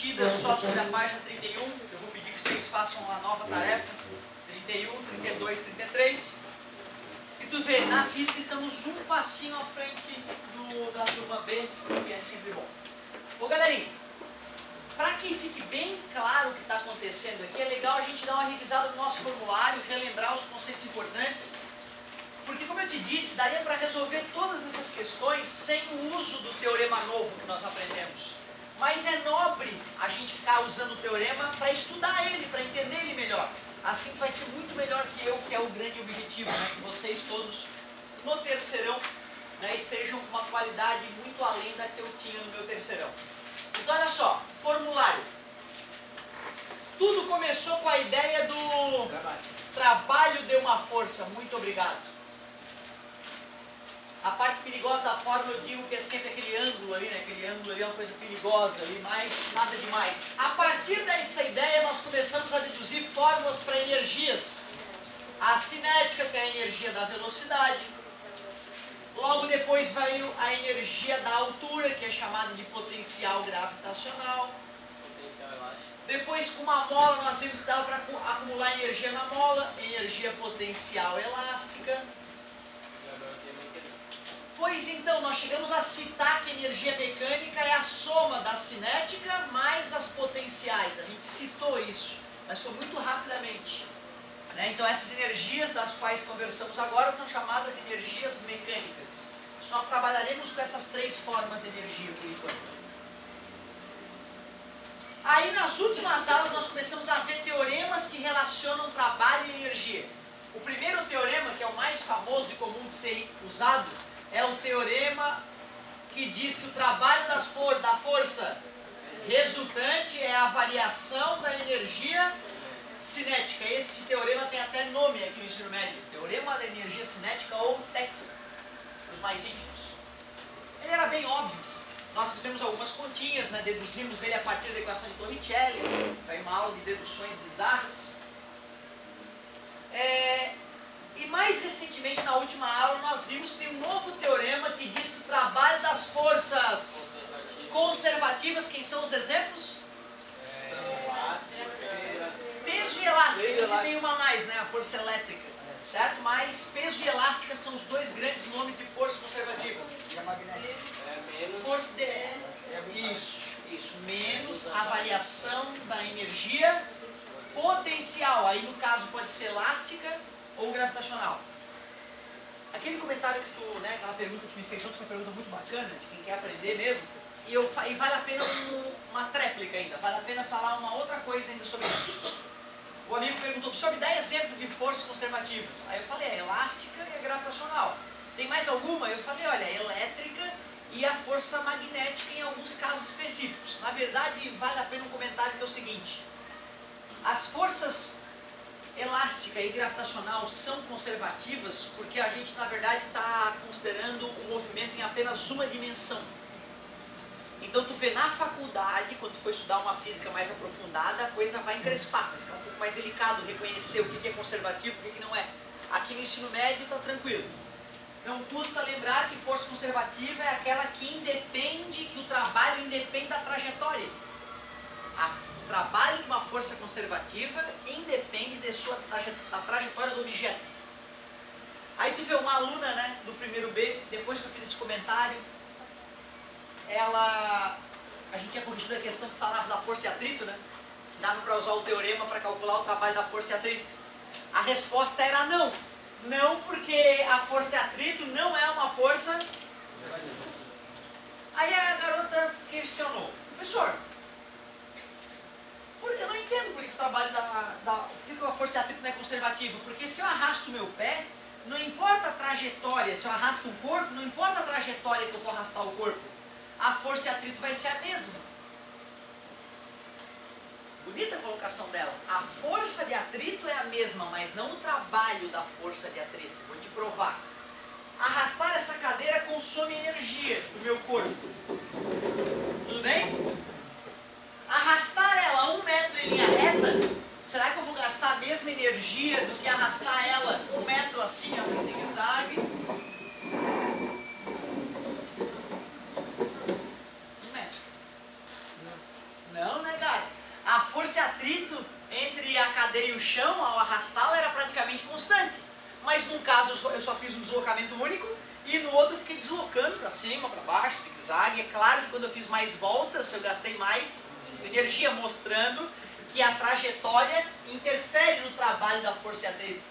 repetidas só sobre a página 31. Eu vou pedir que vocês façam uma nova tarefa. 31, 32, 33. E tu vê, na física estamos um passinho à frente da turma B, que é sempre bom. Ô galerinha, para que fique bem claro o que está acontecendo aqui, é legal a gente dar uma revisada no nosso formulário, relembrar os conceitos importantes, porque como eu te disse, daria para resolver todas essas questões sem o uso do teorema novo que nós aprendemos. Mas é nobre a gente ficar usando o teorema para estudar ele, para entender ele melhor. Assim vai ser muito melhor que eu, que é o grande objetivo, né? Que vocês todos no terceirão, né, estejam com uma qualidade muito além da que eu tinha no meu terceirão. Então olha só, formulário. Tudo começou com a ideia do trabalho de uma força. Muito obrigado. A parte perigosa da fórmula eu digo que é sempre aquele ângulo ali, né? Aquele ângulo ali é uma coisa perigosa ali, mas nada demais. A partir dessa ideia nós começamos a deduzir fórmulas para energias. A cinética, que é a energia da velocidade. Logo depois veio a energia da altura, que é chamada de potencial gravitacional. Depois, com uma mola, nós vimos que dava para acumular energia na mola, energia potencial elástica. Pois então, nós chegamos a citar que a energia mecânica é a soma da cinética mais as potenciais. A gente citou isso, mas foi muito rapidamente. Né? Então essas energias das quais conversamos agora são chamadas energias mecânicas. Só trabalharemos com essas três formas de energia por enquanto. Aí nas últimas aulas nós começamos a ver teoremas que relacionam trabalho e energia. O primeiro teorema, que é o mais famoso e comum de ser usado, é o teorema que diz que o trabalho da força resultante é a variação da energia cinética. Esse teorema tem até nome aqui no ensino médio. Teorema da energia cinética ou TEC, para os mais íntimos. Ele era bem óbvio. Nós fizemos algumas continhas, né? Deduzimos ele a partir da equação de Torricelli. Foi uma aula de deduções bizarras. E mais recentemente, na última aula, nós vimos que tem um novo teorema que diz que o trabalho das forças conservativas, quem são os exemplos? Peso e elástica, esse tem uma a mais, né? A força elétrica, certo? Mas peso e elástica são os dois grandes nomes de forças conservativas. E a magnética? Força de... Isso. Menos a variação da energia potencial. Aí, no caso, pode ser elástica ou gravitacional. Aquele comentário que tu, né, aquela pergunta que me fez ontem, foi uma pergunta muito bacana, de quem quer aprender mesmo, e vale a pena uma tréplica ainda, vale a pena falar uma outra coisa ainda sobre isso. O amigo perguntou, professor, me dá exemplo de forças conservativas. Aí eu falei, a elástica e a gravitacional. Tem mais alguma? Eu falei, olha, a elétrica e a força magnética em alguns casos específicos. Na verdade, vale a pena um comentário que é o seguinte, as forças elástica e gravitacional são conservativas porque a gente, na verdade, está considerando o movimento em apenas uma dimensão. Então, tu vê na faculdade, quando tu for estudar uma física mais aprofundada, a coisa vai encrespar, vai ficar um pouco mais delicado reconhecer o que é conservativo e o que não é. Aqui no ensino médio está tranquilo. Não custa lembrar que força conservativa é aquela que o trabalho independe da trajetória. O trabalho de uma força conservativa independe da trajetória do objeto. Aí tu vê uma aluna, né, do primeiro B, depois que eu fiz esse comentário, a gente tinha corrigido a questão que falava da força de atrito, né? Se dava para usar o teorema para calcular o trabalho da força de atrito. A resposta era não. Não, porque a força de atrito não é uma força... Aí a garota questionou, professor, eu não entendo por que o trabalho por que a força de atrito não é conservativa. Porque se eu arrasto o meu pé, não importa a trajetória, se eu arrasto um corpo, não importa a trajetória que eu vou arrastar o corpo, a força de atrito vai ser a mesma. Bonita a colocação dela. A força de atrito é a mesma, mas não o trabalho da força de atrito. Vou te provar. Arrastar essa cadeira consome energia do meu corpo. Tudo bem? Arrastar ela 1 metro em linha reta, será que eu vou gastar a mesma energia do que arrastar ela 1 metro assim, em zigue-zague? 1 metro. Não, né, atrito entre a cadeira e o chão, ao arrastá-la, era praticamente constante. Mas num caso eu só fiz um deslocamento único, e no outro eu fiquei deslocando para cima, para baixo, zigue-zague. É claro que quando eu fiz mais voltas, eu gastei mais energia, mostrando que a trajetória interfere no trabalho da força e atrito,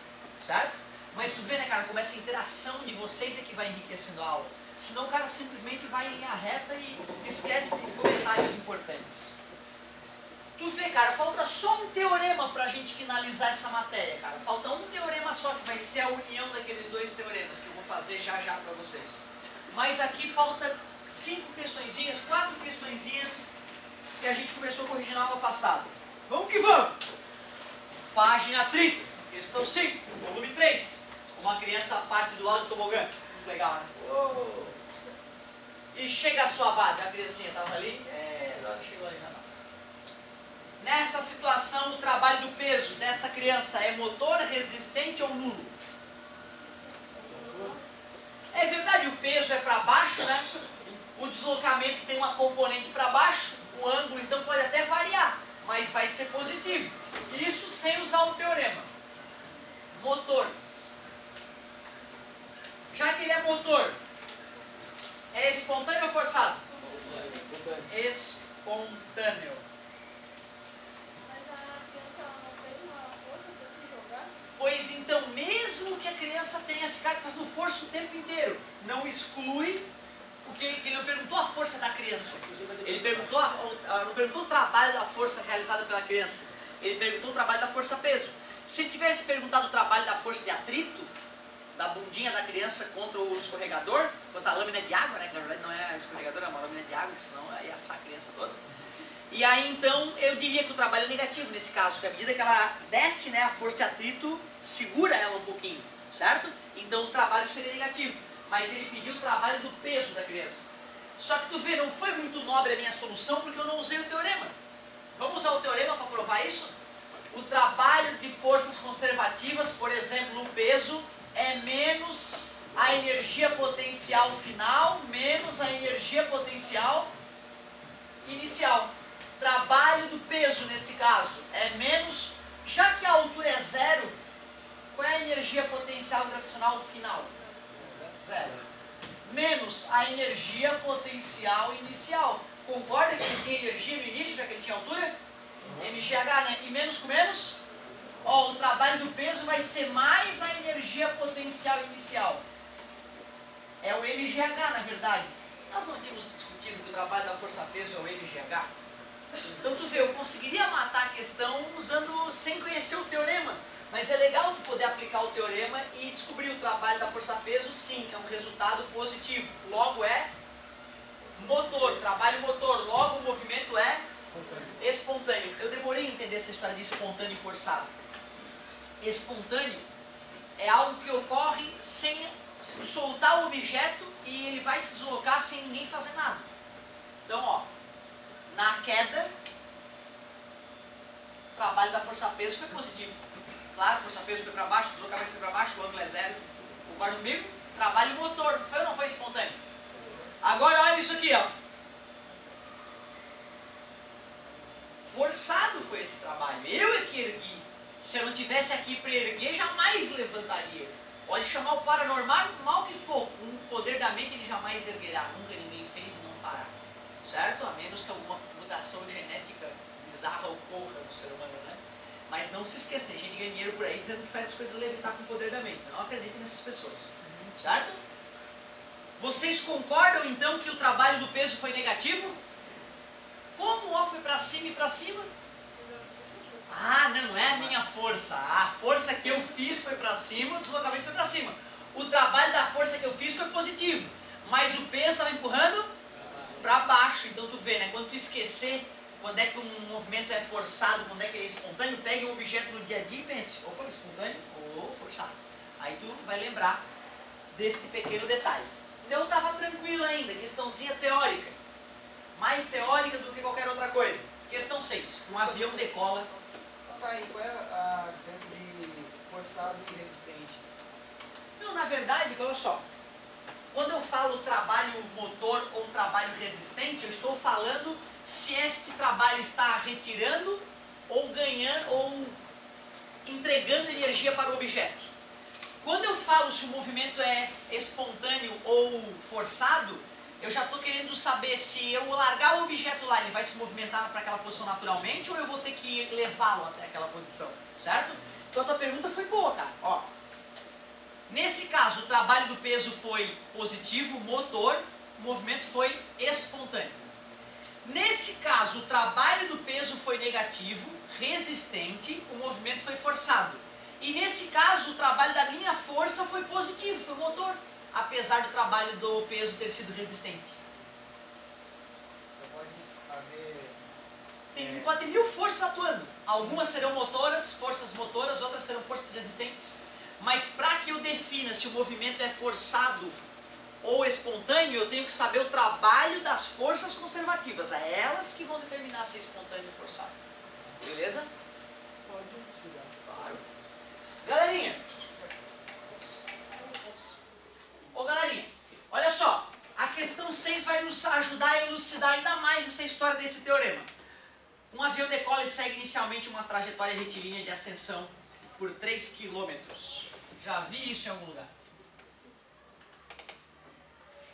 certo? Mas tu vê, né, cara, como essa interação de vocês é que vai enriquecendo a aula. Senão o cara simplesmente vai em linha reta e esquece de comentários importantes. Tu vê, cara, falta só um teorema pra gente finalizar essa matéria, cara. Falta um teorema só, que vai ser a união daqueles dois teoremas, que eu vou fazer já já pra vocês. Mas aqui falta 5 questõezinhas, 4 questõezinhas, que a gente começou a corrigir na aula passada. Vamos que vamos! Página 30, questão 5, volume 3. Uma criança parte do lado do tobogã. Muito legal, né? Oh. E chega a sua base. A criancinha estava ali, agora chegou ali na base. Nesta situação, o trabalho do peso desta criança é motor, resistente ou nulo? É verdade, o peso é para baixo, né? O deslocamento tem uma componente para baixo, o ângulo então pode até variar, mas vai ser positivo. Isso sem usar o teorema. Motor. Já que ele é motor, é espontâneo ou forçado? Espontâneo. Pois então, mesmo que a criança tenha ficado fazendo força o tempo inteiro, não exclui, porque ele não perguntou a força da criança. Ele perguntou não perguntou o trabalho da força realizada pela criança. Ele perguntou o trabalho da força-peso. Se ele tivesse perguntado o trabalho da força de atrito, da bundinha da criança contra o escorregador, contra a lâmina de água, né? Que na verdade não é escorregador, é uma lâmina de água, que senão ia assar a criança toda. E aí então eu diria que o trabalho é negativo nesse caso, que à medida que ela desce, né, a força de atrito segura ela um pouquinho, certo? Então o trabalho seria negativo, mas ele pediu o trabalho do peso da criança. Só que tu vê, não foi muito nobre a minha solução porque eu não usei o teorema. Vamos usar o teorema para provar isso? O trabalho de forças conservativas, por exemplo, o peso, é menos a energia potencial final, menos a energia potencial inicial. Trabalho do peso nesse caso é menos, já que a altura é zero, qual é a energia potencial gravitacional final? Zero. Menos a energia potencial inicial. Concorda que ele tinha energia no início, já que ele tinha altura? mgh, né? E menos com menos? Ó, o trabalho do peso vai ser mais a energia potencial inicial. É o mgh, na verdade. Nós não tínhamos discutido que o trabalho da força-peso é o mgh. Então tu vê, eu conseguiria matar a questão sem conhecer o teorema. Mas é legal tu poder aplicar o teorema e descobrir o trabalho da força-peso, sim, é um resultado positivo. Logo é motor, trabalho motor, logo o movimento é espontâneo. Eu demorei a entender essa história de espontâneo e forçado. Espontâneo é algo que ocorre sem soltar o objeto e ele vai se deslocar sem ninguém fazer nada. Então, ó, na queda, o trabalho da força-peso foi positivo. Claro, a força-peso foi para baixo, o deslocamento foi para baixo, o ângulo é zero. Concorda comigo? Trabalho motor, foi ou não foi espontâneo? Agora olha isso aqui, ó. Forçado foi esse trabalho. Eu é que ergui. Se eu não tivesse aqui para erguer, jamais levantaria. Pode chamar o paranormal, mal que for. Com o poder da mente ele jamais erguerá. Nunca ninguém fez e não fará. Certo? A menos que alguma mutação genética bizarra ocorra no ser humano, né? Mas não se esqueça, tem gente ganhando dinheiro por aí dizendo que faz as coisas levitar com o poder da mente. Não acreditem nessas pessoas. Certo? Vocês concordam então que o trabalho do peso foi negativo? Como o foi para cima e para cima? Ah, não é a minha força. A força que eu fiz foi para cima, o deslocamento foi para cima. O trabalho da força que eu fiz foi positivo. Mas o peso estava empurrando para baixo. Então tu vê, né? Quando tu esquecer quando é que um movimento é forçado, quando é que ele é espontâneo, pegue um objeto no dia a dia e pense, opa, espontâneo ou forçado. Aí tu vai lembrar desse pequeno detalhe. Então estava tranquilo ainda, questãozinha teórica. Mais teórica do que qualquer outra coisa. Questão 6. Um avião decola. Papai, qual é a diferença de forçado e resistente? Não, na verdade, olha só. Quando eu falo trabalho motor ou trabalho resistente, eu estou falando se este trabalho está retirando ou ganhando, ou entregando energia para o objeto. Quando eu falo se o movimento é espontâneo ou forçado, eu já estou querendo saber se eu largar o objeto lá, ele vai se movimentar para aquela posição naturalmente, ou eu vou ter que levá-lo até aquela posição, certo? Então a tua pergunta foi boa, cara. Ó, nesse caso, o trabalho do peso foi positivo, motor, o movimento foi espontâneo. Nesse caso, o trabalho do peso foi negativo, resistente, o movimento foi forçado. E nesse caso, o trabalho da minha força foi positivo, foi motor, apesar do trabalho do peso ter sido resistente. Pode ter 1000 forças atuando. Algumas serão forças motoras, outras serão forças resistentes. Mas para que eu defina se o movimento é forçado ou espontâneo, eu tenho que saber o trabalho das forças conservativas. É elas que vão determinar se é espontâneo ou forçado. Beleza? Pode tirar. Claro. Galerinha. Ô galerinha, olha só. A questão 6 vai nos ajudar a elucidar ainda mais essa história desse teorema. Um avião decola e segue inicialmente uma trajetória retilínea de ascensão por 3 km. Já vi isso em algum lugar.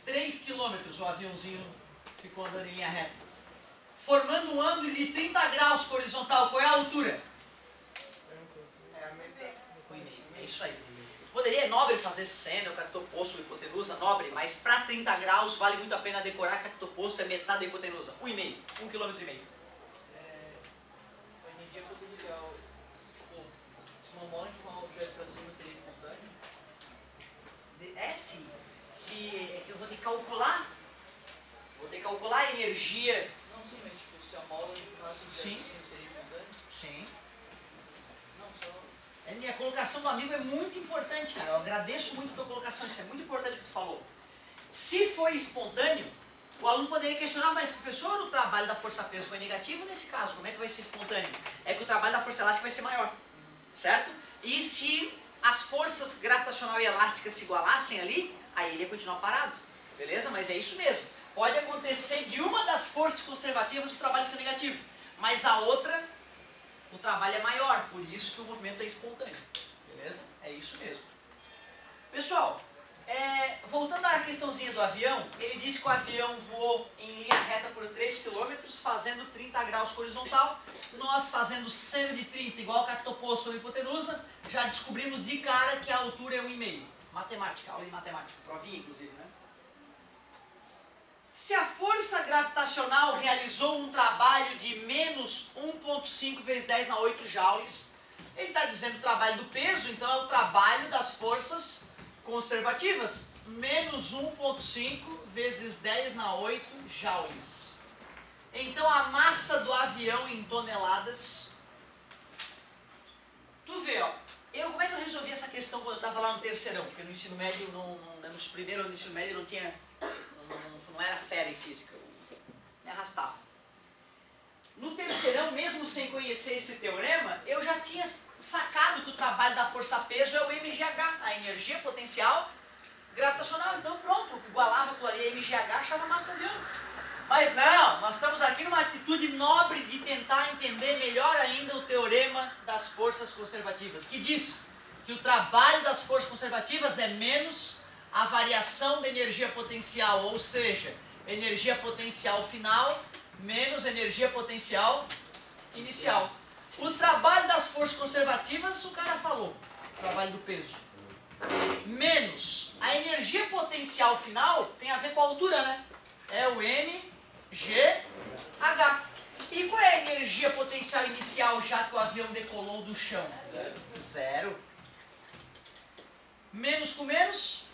3 km o aviãozinho ficou andando em linha reta. Formando um ângulo de 30 graus com horizontal. Qual é a altura? É a metade. É isso aí. Poderia nobre fazer seno, cactoposto, hipotenusa, nobre, mas para 30 graus vale muito a pena decorar que cactoposto é metade da hipotenusa. 1,5 km. A energia potencial, tipo, se uma mola empurrar um objeto para cima seria espontâneo? Sim. É que eu vou ter que calcular. Vou ter que calcular a energia. Não, sim, mas tipo, se a mola empurrasse o objeto Sim. para cima seria espontâneo? Sim. Não, só... A colocação do amigo é muito importante, cara. Eu agradeço muito a tua colocação. Isso é muito importante o que tu falou. Se foi espontâneo, o aluno poderia questionar, mas professor, o trabalho da força-peso foi negativo nesse caso, como é que vai ser espontâneo? É que o trabalho da força elástica vai ser maior, certo? E se as forças gravitacional e elásticas se igualassem ali, aí ele ia continuar parado, beleza? Mas é isso mesmo. Pode acontecer de uma das forças conservativas o trabalho ser negativo, mas a outra, o trabalho é maior, por isso que o movimento é espontâneo, beleza? É isso mesmo. Pessoal, voltando à questãozinha do avião, ele disse que o avião voou em linha reta por 3 km, fazendo 30 graus com horizontal. Nós fazendo seno de 30 igual cactoposto ou hipotenusa, já descobrimos de cara que a altura é 1,5. Matemática, aula de matemática, provinha inclusive, né? Se a força gravitacional realizou um trabalho de menos 1,5 vezes 10 na 8 joules, ele está dizendo o trabalho do peso, então é o trabalho das forças conservativas, menos 1,5 vezes 10 na 8 joules. Então a massa do avião em toneladas. Tu vê, ó, como é que eu resolvi essa questão quando eu estava lá no terceirão? Porque no ensino médio, nos primeiros anos do ensino médio, não era fera em física, eu me arrastava. No terceirão, mesmo sem conhecer esse teorema, eu já tinha sacado que o trabalho da força-peso é o MGH, a energia potencial gravitacional. Então pronto, igualava aquilo ali a MGH, achava a massa do avião. Mas não, nós estamos aqui numa atitude nobre de tentar entender melhor ainda o teorema das forças conservativas, que diz que o trabalho das forças conservativas é menos a variação da energia potencial, ou seja, energia potencial final menos energia potencial inicial. O trabalho das forças conservativas, o cara falou, o trabalho do peso. Menos a energia potencial final tem a ver com a altura, né? É o MGH. E qual é a energia potencial inicial já que o avião decolou do chão? Zero. Menos com menos,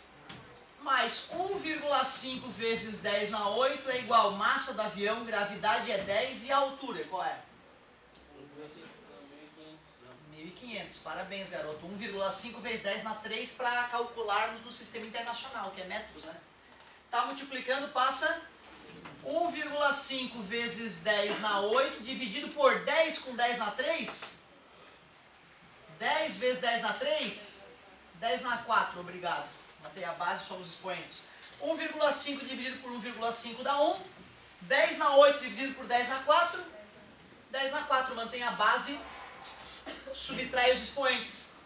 mais 1,5 vezes 10 na 8 é igual massa do avião, gravidade é 10 e a altura, qual é? 1.500, parabéns garoto. 1,5 vezes 10 na 3 para calcularmos no sistema internacional, que é metros, né? Tá multiplicando, passa 1,5 vezes 10 na 8 dividido por 10 com 10 na 3. 10 vezes 10 na 3, 10 na 4, obrigado. Matei a base, somos expoentes. 1,5 dividido por 1,5 dá 1. 10 na 8 dividido por 10 na 4, 10 na 4 mantém a base, subtrai os expoentes.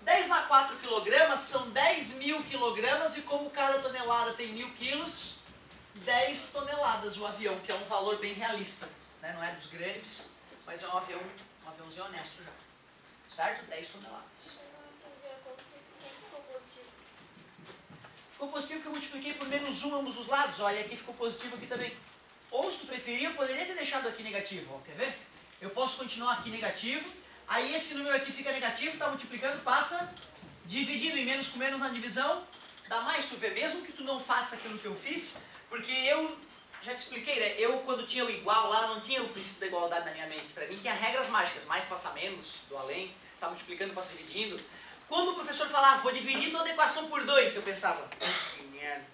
10 na 4 quilogramas são 10 mil quilogramas e como cada tonelada tem 1000 quilos, 10 toneladas o avião, que é um valor bem realista, né? Não é dos grandes, mas é um aviãozinho honesto já. Certo? 10 toneladas. Ficou positivo que eu multipliquei por menos 1 ambos os lados. Olha, aqui ficou positivo aqui também. Ou se tu preferir, eu poderia ter deixado aqui negativo. Ó, quer ver? Eu posso continuar aqui negativo. Aí esse número aqui fica negativo, está multiplicando, passa dividindo. E menos com menos na divisão, dá mais. Tu vê, mesmo que tu não faça aquilo que eu fiz, porque eu já te expliquei, né? Eu, quando tinha o igual lá, não tinha o princípio da igualdade na minha mente. Para mim tinha regras mágicas. Mais passa menos, do além, está multiplicando, passa dividindo. Quando o professor falava, vou dividir toda a equação por 2, eu pensava, que merda,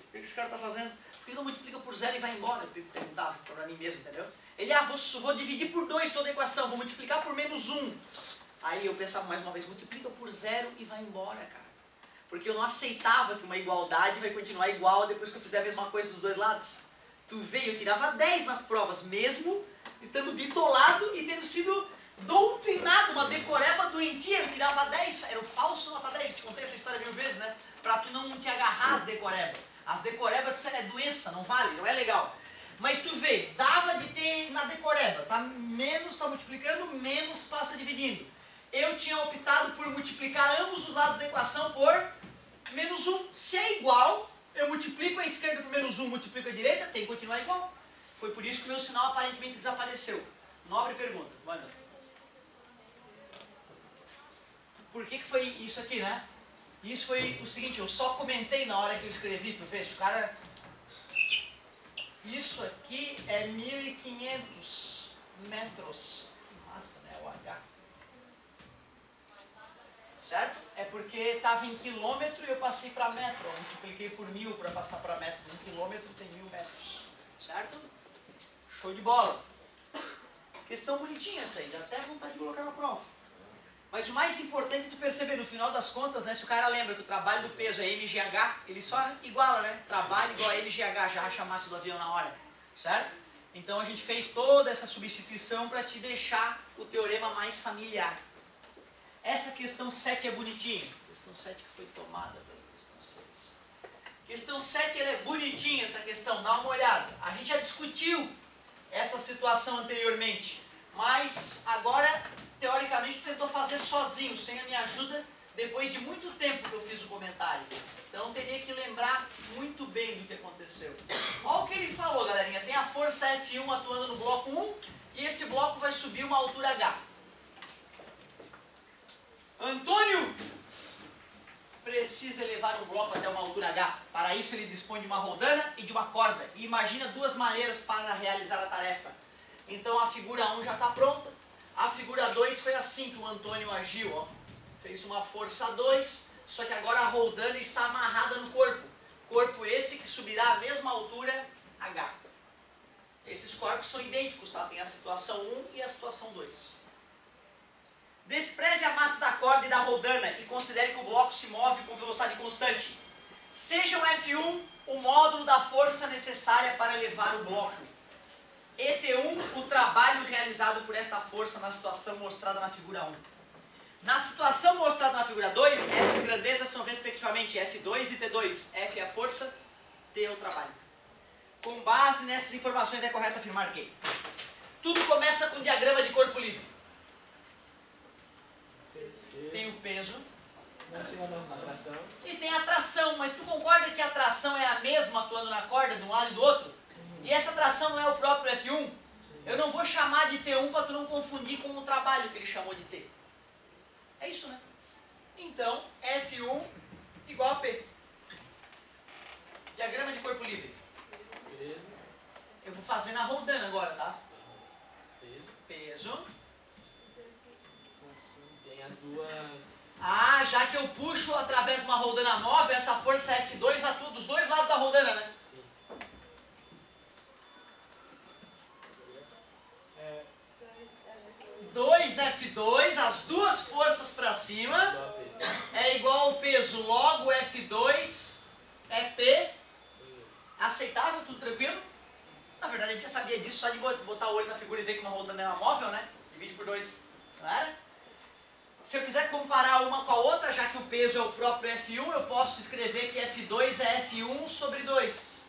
o que esse cara está fazendo? Por que ele não multiplica por 0 e vai embora? Eu perguntava para mim mesmo, entendeu? Ele, vou dividir por 2 toda a equação, vou multiplicar por menos 1. Aí eu pensava mais uma vez, multiplica por 0 e vai embora, cara. Porque eu não aceitava que uma igualdade vai continuar igual depois que eu fizer a mesma coisa dos dois lados. Tu veio, eu tirava 10 nas provas, mesmo estando bitolado e tendo sido doutrinado, uma decoreba doentia, eu tirava 10, era o falso nota 10, eu te contei essa história 1000 vezes, né? Pra tu não te agarrar às decorebas. As decorebas é doença, não vale, não é legal. Mas tu vê, dava de ter na decoreba, tá menos, tá multiplicando, menos passa dividindo. Eu tinha optado por multiplicar ambos os lados da equação por menos 1. Se é igual, eu multiplico a esquerda por menos 1, multiplico a direita, tem que continuar igual. Foi por isso que o meu sinal aparentemente desapareceu. Nobre pergunta, manda. Por que foi isso aqui, né? Isso foi o seguinte, eu só comentei na hora que eu escrevi, tu vê, o cara... Isso aqui é 1500 metros. Massa, né? O H. Certo? É porque estava em quilômetro e eu passei para metro. Eu multipliquei por 1000 para passar para metro. 1 quilômetro tem 1000 metros. Certo? Show de bola. Questão bonitinha essa aí, dá até vontade de colocar na prova. Mas o mais importante é tu perceber, no final das contas, né, se o cara lembra que o trabalho do peso é mgh, ele só iguala, né? Trabalho igual a mgh, já racha a massa do avião na hora, certo? Então a gente fez toda essa substituição para te deixar o teorema mais familiar. Essa questão 7 é bonitinha. Questão 7 que foi tomada pela questão 6. Questão 7 ela é bonitinha, essa questão, dá uma olhada. A gente já discutiu essa situação anteriormente, mas agora... teoricamente, tu tentou fazer sozinho, sem a minha ajuda, depois de muito tempo que eu fiz o comentário. Então, teria que lembrar muito bem do que aconteceu. Olha o que ele falou, galerinha. Tem a força F1 atuando no bloco 1, e esse bloco vai subir uma altura H. Antônio precisa elevar um bloco até uma altura H. Para isso, ele dispõe de uma roldana e de uma corda. E imagina duas maneiras para realizar a tarefa. Então, a figura 1 já está pronta. A figura 2 foi assim que o Antônio agiu, ó. Fez uma força 2, só que agora a roldana está amarrada no corpo. Corpo esse que subirá à mesma altura H. Esses corpos são idênticos, tá? Tem a situação 1 e a situação 2. Despreze a massa da corda e da roldana e considere que o bloco se move com velocidade constante. Seja o F1 o módulo da força necessária para levar o bloco. ET1, o trabalho realizado por esta força na situação mostrada na figura 1. Na situação mostrada na figura 2, essas grandezas são respectivamente F2 e T2. F é a força, T é o trabalho. Com base nessas informações é correto afirmar que tudo começa com o diagrama de corpo livre. Tem o peso. E tem a tração, mas tu concorda que a tração é a mesma atuando na corda de um lado e do outro? E essa tração não é o próprio F1? Eu não vou chamar de T1 para tu não confundir com o trabalho que ele chamou de T. É isso, né? Então, F1 igual a P. Diagrama de corpo livre. Peso. Eu vou fazer na roldana agora, tá? Peso. Peso. Tem as duas... Ah, já que eu puxo através de uma roldana móvel, essa força F2 atua dos dois lados da roldana, né? 2F2, as duas forças para cima, é igual ao peso, logo F2 é P. Aceitável? Tudo tranquilo? Na verdade a gente já sabia disso só de botar o olho na figura e ver que uma rodana é uma móvel, né? Divide por 2, não era? Se eu quiser comparar uma com a outra, já que o peso é o próprio F1, eu posso escrever que F2 é F1 sobre 2.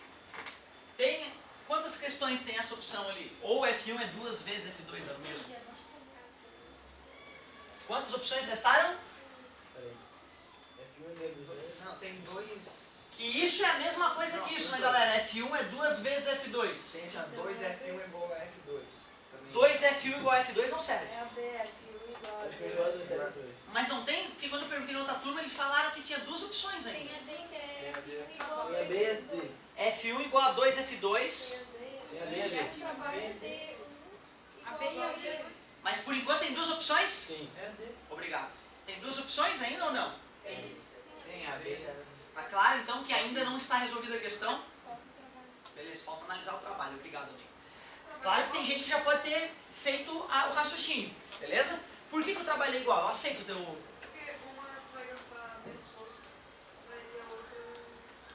Quantas questões tem essa opção ali? Ou F1 é 2 vezes F2, é o mesmo? Quantas opções restaram? F1 é 200. Não, tem dois. Que isso é a mesma coisa que isso, né, galera? F1 é 2 vezes F2. Tem assim, 2F1 é igual a F2. Também. 2F1 igual a F2 não serve. É a B, F1 igual a F1 igual a 2 B. F2. Mas não tem? Porque quando eu perguntei na outra turma, eles falaram que tinha duas opções ainda. Tem a D que é Tem a B. igual a Tem a B e a D. F1 igual a 2F2. Tem a B e a D. F trabalho é D. A B e a D. Mas por enquanto tem duas opções? Sim. É a D. Obrigado. Tem duas opções ainda ou não? Tem. Tem a B. Tá claro então que ainda não está resolvida a questão? Beleza, falta analisar o trabalho. Obrigado, amigo. Claro que tem gente que já pode ter feito o raciocínio, beleza? Por que o trabalho é igual? Eu aceito o teu... Porque uma vai gastar menos força, vai ter a outra,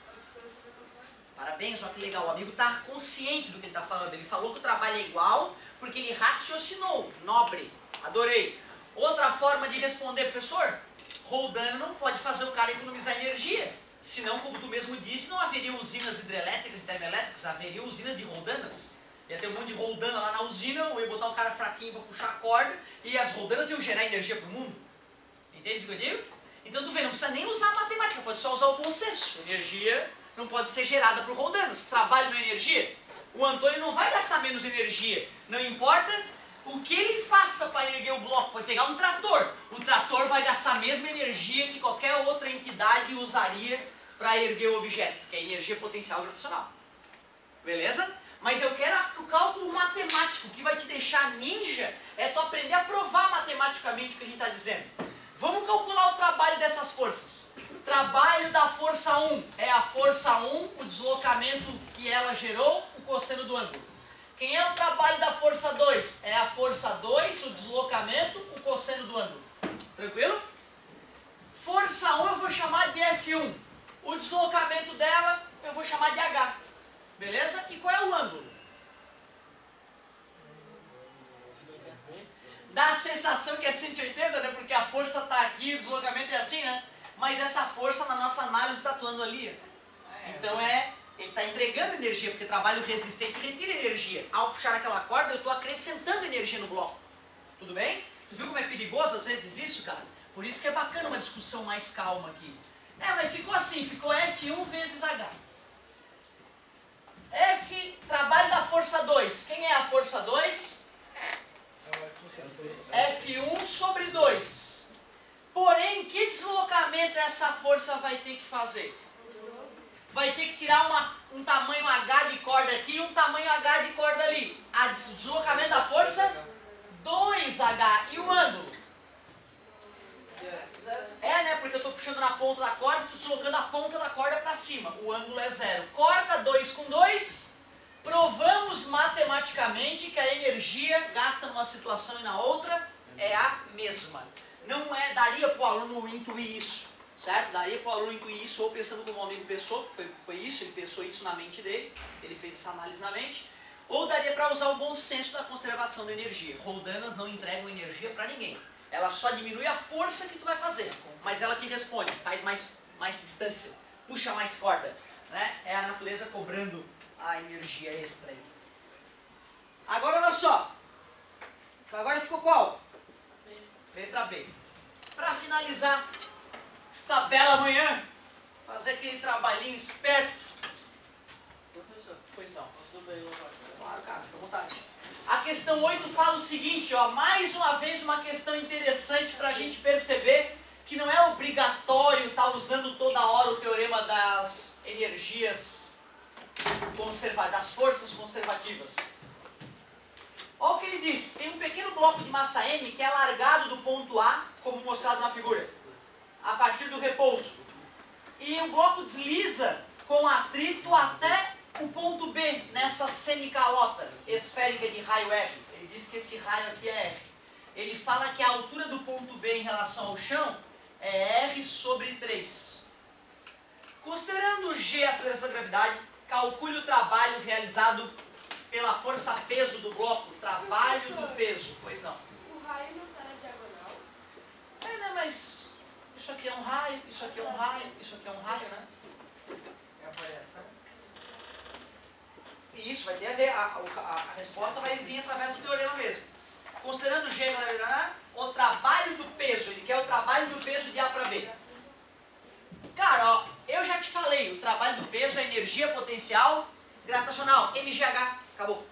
a distância vai ser maior. Parabéns, olha que legal. O amigo está consciente do que ele está falando. Ele falou que o trabalho é igual porque ele raciocinou. Nobre. Adorei. Outra forma de responder, professor? Rodando não pode fazer o cara economizar energia. Senão, como tu mesmo disse, não haveria usinas hidrelétricas e termoelétricas, haveria usinas de roldanas. Ia ter um monte de roldana lá na usina, eu ia botar o cara fraquinho para puxar a corda e as roldanas iam gerar energia para o mundo. Entende o que eu digo? Então tu vê, não precisa nem usar matemática, pode só usar o bom senso. Energia não pode ser gerada por roldanas. Trabalho não é energia. O Antônio não vai gastar menos energia. Não importa o que ele faça para erguer o bloco. Pode pegar um trator. O trator vai gastar a mesma energia que qualquer outra entidade usaria para erguer o objeto, que é a energia potencial gravitacional. Beleza? Mas eu quero o cálculo matemático. O que vai te deixar ninja é tu aprender a provar matematicamente o que a gente está dizendo. Vamos calcular o trabalho dessas forças. Trabalho da força 1 é a força 1, o deslocamento que ela gerou, o cosseno do ângulo. Quem é o trabalho da força 2? É a força 2, o deslocamento, o cosseno do ângulo. Tranquilo? Força 1 eu vou chamar de F1. O deslocamento dela eu vou chamar de H. Beleza? E qual é o ângulo? Dá a sensação que é 180, né? Porque a força está aqui, o deslocamento é assim, né? Mas essa força na nossa análise está atuando ali. Então ele está entregando energia, porque trabalho resistente retira energia. Ao puxar aquela corda, eu estou acrescentando energia no bloco. Tudo bem? Tu viu como é perigoso às vezes isso, cara? Por isso que é bacana uma discussão mais calma aqui. Mas ficou assim, ficou F1 vezes H. F, trabalho da força 2. Quem é a força 2? F1 sobre 2. Porém, que deslocamento essa força vai ter que fazer? Vai ter que tirar um tamanho H de corda aqui e um tamanho H de corda ali. O deslocamento da força? 2H. E o ângulo? Né? Porque eu estou puxando na ponta da corda e estou deslocando a ponta da corda para cima. O ângulo é 0. Corta 2 com 2. Provamos matematicamente que a energia gasta numa situação e na outra é a mesma. Não daria para o aluno intuir isso, certo? Daria para o aluno intuir isso ou pensando como o amigo pensou, foi isso, ele pensou isso na mente dele, ele fez essa análise na mente. Ou daria para usar o bom senso da conservação da energia. Roldanas não entregam energia para ninguém. Ela só diminui a força que tu vai fazer, mas ela te responde, faz mais distância, puxa mais corda. Né? É a natureza cobrando a energia extra aí. Agora olha só. Agora ficou qual? Letra B. Para finalizar esta bela manhã, fazer aquele trabalhinho esperto. Professor, Pois não. posso doutor aí uma parte? Claro, cara, fica à vontade. A questão 8 fala o seguinte, ó, mais uma vez uma questão interessante para a gente perceber que não é obrigatório estar usando toda hora o teorema das energias das forças conservativas. Olha o que ele diz, tem um pequeno bloco de massa M que é largado do ponto A, como mostrado na figura, a partir do repouso. E o bloco desliza com atrito até o ponto B, nessa semicalota esférica de raio R. Ele diz que esse raio aqui é R. Ele fala que a altura do ponto B em relação ao chão é R sobre 3. Considerando G a aceleração da gravidade, calcule o trabalho realizado pela força-peso do bloco, trabalho do peso. Pois não. O raio não tá na diagonal? Né, mas isso aqui é um raio, isso aqui é um raio, isso aqui é um raio, né? É a variação. E isso vai ter a ver, a resposta vai vir através do teorema mesmo. Considerando G, o trabalho do peso, ele quer o trabalho do peso de A para B. Cara, ó, eu já te falei, o trabalho do peso é energia potencial gravitacional, MGH, acabou.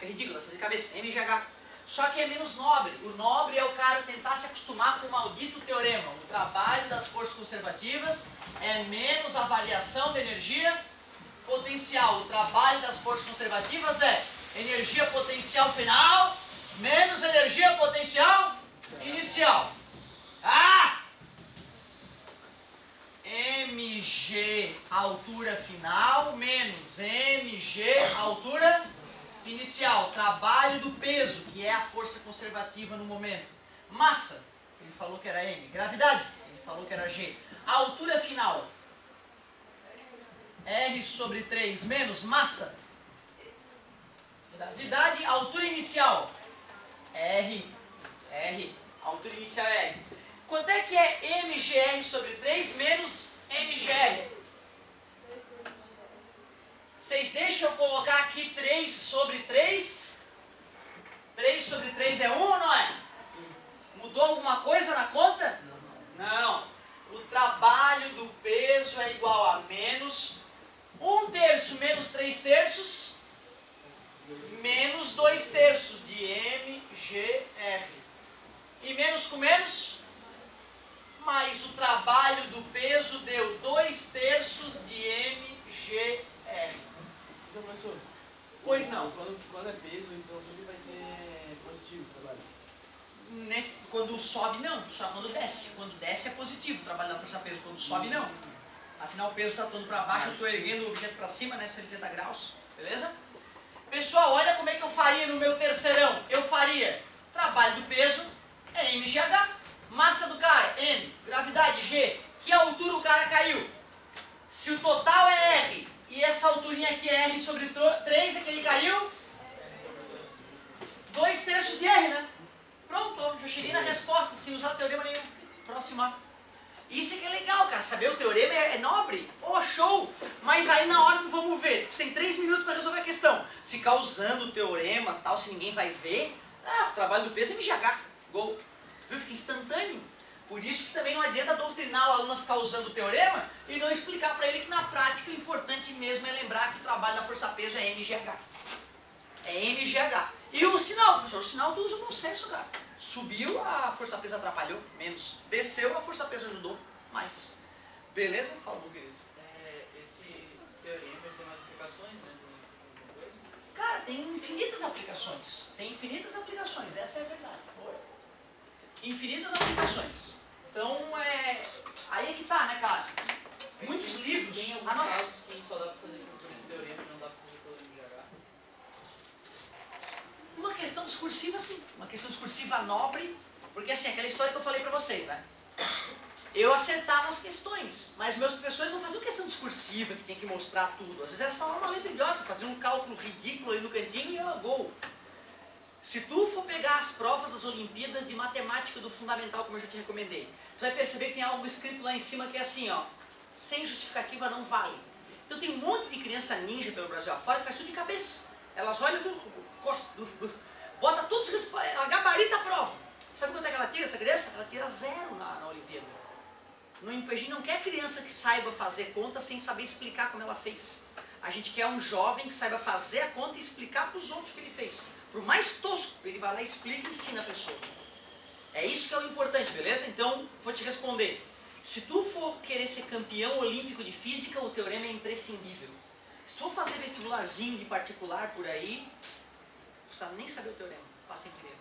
É ridículo, vai fazer cabeça, MGH. Só que é menos nobre. O nobre é o cara tentar se acostumar com o maldito teorema. O trabalho das forças conservativas é menos a variação da energia potencial. O trabalho das forças conservativas é energia potencial final menos energia potencial inicial. Ah! mg altura final menos mg altura inicial. Trabalho do peso, que é a força conservativa no momento. Massa, ele falou que era m. Gravidade, ele falou que era g. A altura final, R sobre 3 menos massa. Gravidade, altura inicial, R. Altura inicial é R. Quanto é que é mgr sobre 3 menos mgr? Vocês deixam eu colocar aqui 3 sobre 3? 3 sobre 3 é 1 ou não é? Sim. Mudou alguma coisa na conta? Não. O trabalho do peso é igual a menos 1/3 menos 3/3 menos 2/3 de mgr. E menos com menos? Mais o trabalho do peso deu 2/3 de mgr. Então, professor, Pois não. quando é peso, então sempre vai ser positivo o trabalho. Quando sobe, não. Só quando desce. Quando desce é positivo o trabalho da força-peso. Quando sobe, não. Afinal, o peso está todo para baixo, eu estou erguendo o objeto para cima, né? 180 graus. Beleza? Pessoal, olha como é que eu faria no meu terceirão. Eu faria trabalho do peso é mgh. Massa do cara, m. Gravidade, g. Que altura o cara caiu? Se o total é r e essa alturinha aqui é r sobre 3, é que ele caiu 2/3 de r, né? Pronto, já cheguei na resposta sem usar teorema nenhum. Próxima. Isso é que é legal, cara. Saber o teorema é nobre. Oh, show! Mas aí na hora do vamos ver, você tem 3 minutos para resolver a questão. Ficar usando o teorema tal, se ninguém vai ver. Ah, o trabalho do peso é MGH. Gol. Viu? Fica instantâneo. Por isso que também não adianta doutrinar o aluno a ficar usando o teorema e não explicar para ele que na prática o importante mesmo é lembrar que o trabalho da força-peso é MGH. É MGH. E o sinal, professor? O sinal tu usa o consenso, cara. Subiu, a força-peso atrapalhou, menos. Desceu, a força-peso ajudou, mais. Beleza? Fala, meu querido. Esse teorema tem mais aplicações, né? Cara, tem infinitas aplicações. Tem infinitas aplicações, essa é a verdade. Infinitas aplicações. Então, aí é que tá, né, cara? Muitos livros. Tem alguns casos que só dá pra fazer por esse teorema e não dá pra fazer pelo MGH? Uma questão discursiva, sim. Uma questão discursiva nobre, porque assim, aquela história que eu falei pra vocês, né? Eu acertava as questões, mas meus professores não faziam questão discursiva, que tinha que mostrar tudo. Às vezes era só uma letra idiota, faziam um cálculo ridículo ali no cantinho e gol. Se tu for pegar as provas das Olimpíadas de Matemática do Fundamental, como eu já te recomendei, tu vai perceber que tem algo escrito lá em cima que é assim, ó, sem justificativa não vale. Então tem um monte de criança ninja pelo Brasil afora que faz tudo de cabeça. Elas olham tudo, bota todos os ela gabarita a prova. Sabe quanto é que ela tira, essa criança? Ela tira 0 na Olimpíada. No IMPG não quer criança que saiba fazer conta sem saber explicar como ela fez. A gente quer um jovem que saiba fazer a conta e explicar para os outros o que ele fez. Por mais tosco, ele vai lá e explica e ensina a pessoa. É isso que é o importante, beleza? Então, vou te responder. Se tu for querer ser campeão olímpico de física, o teorema é imprescindível. Se tu for fazer vestibularzinho de particular por aí, não precisa nem saber o teorema, passa em primeiro.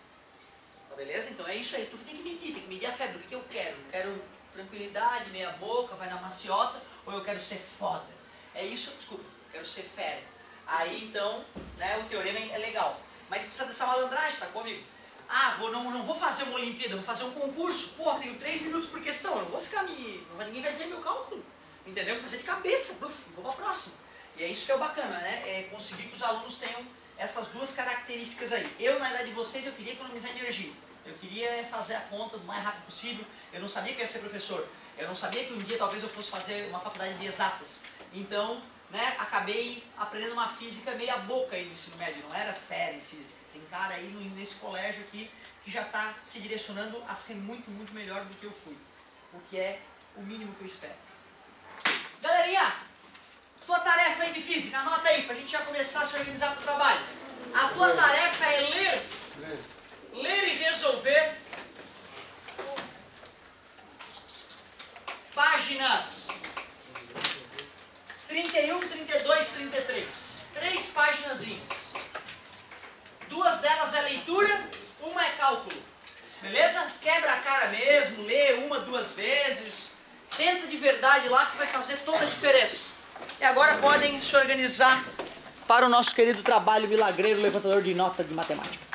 Tá beleza? Então é isso aí, tu tem que medir a febre. O que eu quero? Eu quero tranquilidade, meia boca, vai na maciota, ou eu quero ser foda? É isso, desculpa, eu quero ser fera. Aí então, né, o teorema é legal. Mas precisa dessa malandragem, tá comigo? Ah, não vou fazer uma Olimpíada, vou fazer um concurso. Pô, tenho 3 minutos por questão, eu não vou ficar ninguém vai ver meu cálculo. Entendeu? Vou fazer de cabeça, vou pra próxima. E é isso que é o bacana, né? É conseguir que os alunos tenham essas duas características aí. Eu, na idade de vocês, eu queria economizar energia. Eu queria fazer a conta do mais rápido possível. Eu não sabia que eu ia ser professor. Eu não sabia que um dia talvez eu fosse fazer uma faculdade de exatas. Então, né, acabei aprendendo uma física meia boca aí no ensino médio. Não era fera em física. Tem cara aí nesse colégio aqui que já está se direcionando a ser muito, muito melhor do que eu fui. O que é o mínimo que eu espero. Galerinha, tua tarefa aí de física, anota aí, pra gente já começar a se organizar pro trabalho. A tua tarefa é ler e resolver páginas 31, 32, 33. 3 páginazinhas. 2 delas é leitura, uma é cálculo. Beleza? Quebra a cara mesmo, lê 1, 2 vezes. Tenta de verdade lá que vai fazer toda a diferença. E agora podem se organizar para o nosso querido trabalho milagreiro levantador de nota de matemática.